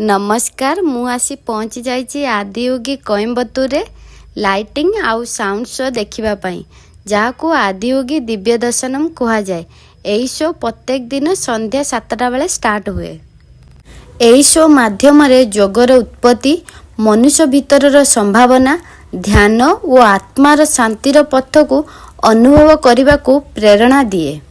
नमस्कार मु आसी पहुँची जाइए आदियोगी कोयम्बतूर लाइटिंग आउ साउंड शो देखिबा पई जहाँ को आदियोगी दिव्य दर्शनम कहा जाए। यही शो प्रत्येक दिन संध्या 7टा बेले स्टार्ट हुए। यही शो माध्यम जोगर उत्पत्ति, मनुष्य भितर संभावना, ध्यान और आत्मार शांतिर पथ को अनुभव करने को प्रेरणा दिए।